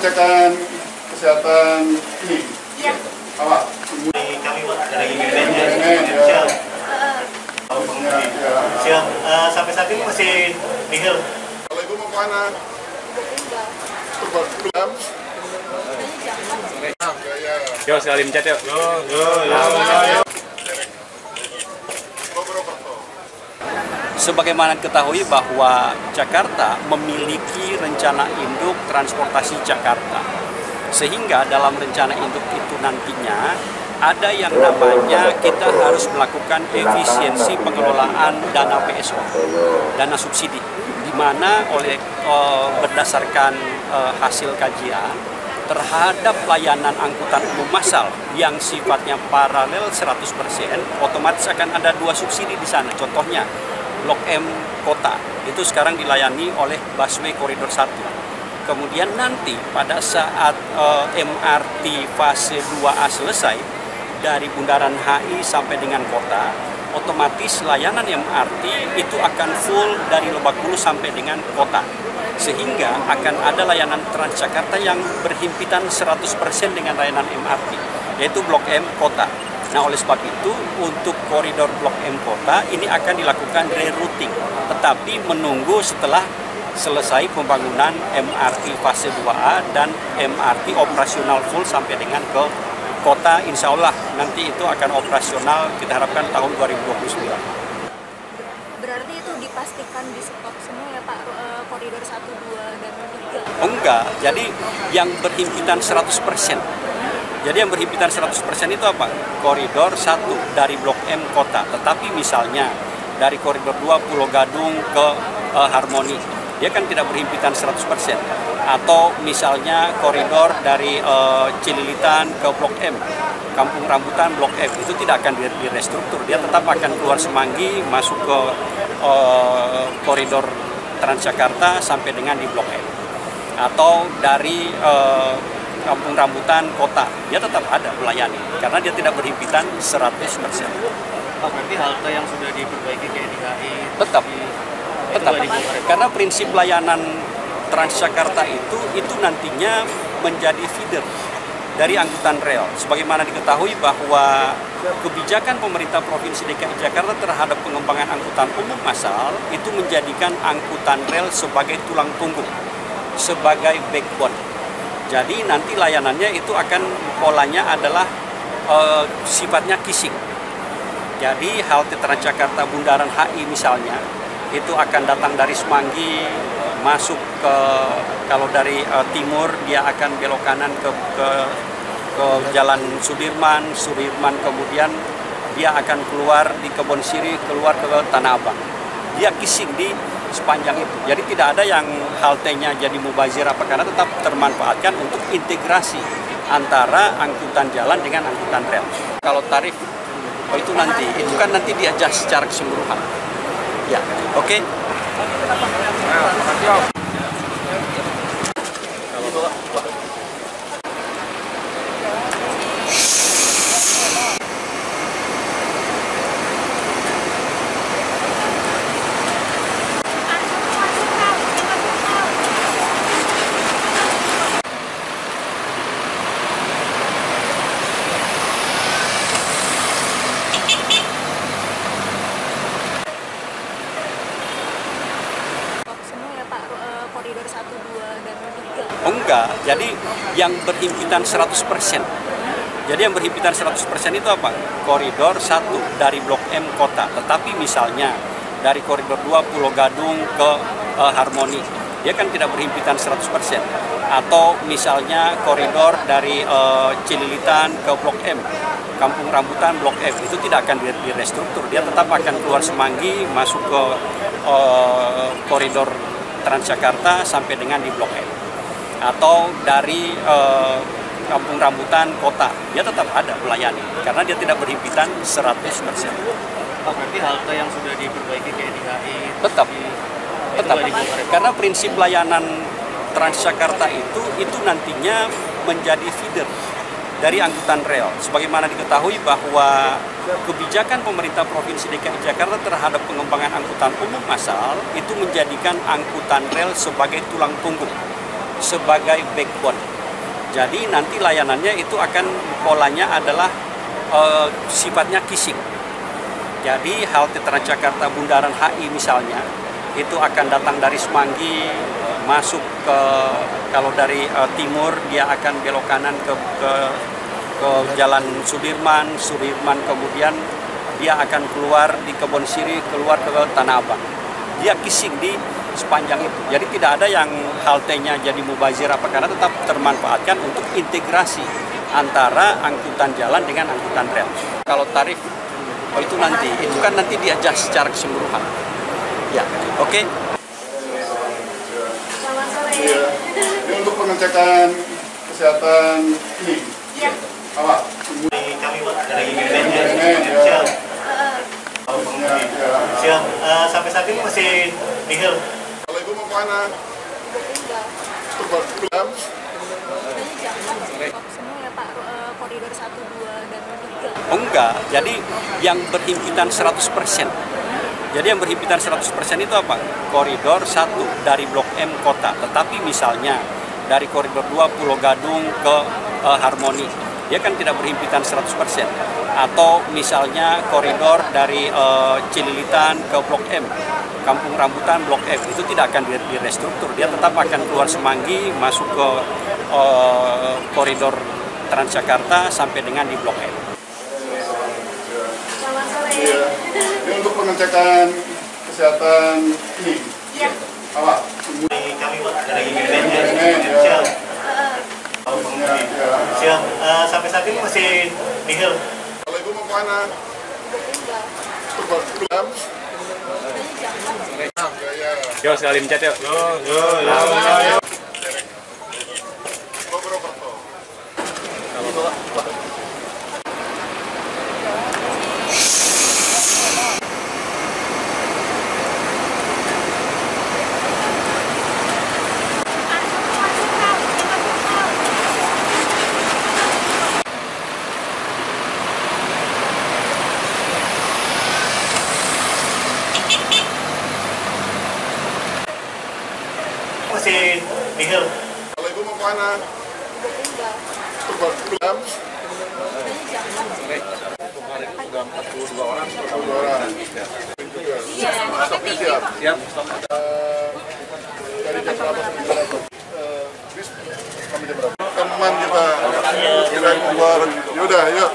pengecekan kesehatan ini. Iya. Apa? Kami dari ya. siap. Sampai saat ini masih nihil. Kalau ibu mau kemana? Program. Yo, sekali mencet yuk. Yo. Sebagaimana diketahui bahwa Jakarta memiliki rencana induk transportasi Jakarta. Sehingga dalam rencana induk itu nantinya ada yang namanya kita harus melakukan efisiensi pengelolaan dana PSO, dana subsidi, di mana berdasarkan hasil kajian terhadap layanan angkutan umum massal yang sifatnya paralel 100%, otomatis akan ada 2 subsidi di sana. Contohnya Blok M Kota itu sekarang dilayani oleh busway koridor 1. Kemudian nanti pada saat MRT fase 2A selesai dari Bundaran HI sampai dengan kota, otomatis layanan MRT itu akan full dari Lebak Bulus sampai dengan kota. Sehingga akan ada layanan Transjakarta yang berhimpitan 100% dengan layanan MRT, yaitu Blok M Kota. Nah, oleh sebab itu, untuk koridor Blok M Kota ini akan dilakukan rerouting, tetapi menunggu setelah selesai pembangunan MRT fase 2A dan MRT operasional full sampai dengan ke kota. Insya Allah nanti itu akan operasional, kita harapkan tahun 2029. Berarti itu dipastikan di stop semua ya Pak, koridor 1, 2, dan 3? Enggak, jadi yang berhimpitan 100%. Jadi yang berhimpitan 100% itu apa? Koridor 1 dari Blok M Kota. Tetapi misalnya dari koridor 2 Pulau Gadung ke Harmoni, dia kan tidak berhimpitan 100%. Atau misalnya koridor dari Cililitan ke Blok M, Kampung Rambutan Blok F, itu tidak akan direstruktur. Dia tetap akan keluar Semanggi, masuk ke koridor Transjakarta sampai dengan di Blok M. Atau dari Kampung Rambutan Kota, dia tetap ada melayani karena dia tidak berhimpitan 100%. Berarti halte yang sudah diperbaiki kayak di HI Tetap. Karena prinsip layanan Transjakarta itu nantinya menjadi feeder dari angkutan rel. Sebagaimana diketahui bahwa kebijakan pemerintah Provinsi DKI Jakarta terhadap pengembangan angkutan umum massal itu menjadikan angkutan rel sebagai tulang punggung, sebagai backbone. Jadi nanti layanannya itu akan polanya adalah sifatnya kissing. Jadi halte Transjakarta Bundaran HI misalnya itu akan datang dari Semanggi, masuk ke, kalau dari timur dia akan belok kanan ke Jalan Sudirman kemudian dia akan keluar di Kebon Sirih, keluar ke Tanah Abang. Dia kissing di sepanjang itu. Jadi tidak ada yang haltenya jadi mubazir apa, karena tetap termanfaatkan untuk integrasi antara angkutan jalan dengan angkutan rel. Kalau tarif itu kan nanti di-adjust secara keseluruhan. Ya, oke. Koridor 1, 2, dan 3? Enggak, jadi yang berhimpitan 100%. Jadi yang berhimpitan 100% itu apa? Koridor 1 dari Blok M Kota. Tetapi misalnya dari koridor 2 Pulau Gadung ke Harmoni, dia kan tidak berhimpitan 100%. Atau misalnya koridor dari Cililitan ke Blok M, Kampung Rambutan Blok F, itu tidak akan direstruktur. Dia tetap akan keluar Semanggi, masuk ke koridor Transjakarta sampai dengan di Blok M. Atau dari Kampung Rambutan Kota, dia tetap ada melayani karena dia tidak berhimpitan 100%. Berarti halte yang sudah diperbaiki kayak di HI Tetap. Karena prinsip layanan Transjakarta itu nantinya menjadi feeder dari angkutan rel. Sebagaimana diketahui bahwa kebijakan pemerintah Provinsi DKI Jakarta terhadap pengembangan angkutan umum massal itu menjadikan angkutan rel sebagai tulang punggung, sebagai backbone. Jadi nanti layanannya itu akan polanya adalah sifatnya kissing. Jadi halte Transjakarta Bundaran HI misalnya itu akan datang dari Semanggi, masuk ke kalau dari timur dia akan belok kanan ke Jalan Sudirman kemudian dia akan keluar di Kebon Siri, keluar ke Tanah Abang. Dia kissing di sepanjang itu. Jadi tidak ada yang haltenya jadi mubazir apa, karena tetap termanfaatkan untuk integrasi antara angkutan jalan dengan angkutan rel. Kalau tarif itu kan nanti di-adjust secara keseluruhan. Ya, oke. Iya. Ini untuk pengecekan kesehatan ini. Iya. Apa? Kami Pak dari BNN, ya. Siap. Sampai saat ini masih nihil. Kalau Ibu mau kemana? Program. Semua ya Pak, koridor 1, 2, dan 3. Oh enggak, jadi yang berhimpitan 100%. Jadi yang berhimpitan 100% itu apa? Koridor 1 dari Blok M kota. Tetapi misalnya dari koridor 2 Pulau Gadung ke Harmoni, dia kan tidak berhimpitan 100%. Atau misalnya koridor dari Cililitan ke Blok M, Kampung Rambutan Blok F, itu tidak akan direstruktur. Dia tetap akan keluar Semanggi, masuk ke koridor Transjakarta sampai dengan di Blok M. Iya. Ini untuk pengecekan kesehatan ini. Iya. Apa? Kami Pak dari BNN, ya. Siap. Sampai saat ini masih nihil. Kalau Ibu mau kemana? Program. Yo, sekali mencet yuk. Masih nihil. Kalau Ibu mau kemana? Program. Sudah 42 orang. Oke, siap. Dari jam berapa sampai jam berapa? Bis sampai jam berapa? Teman kita. Kita keluar. Yaudah, yuk.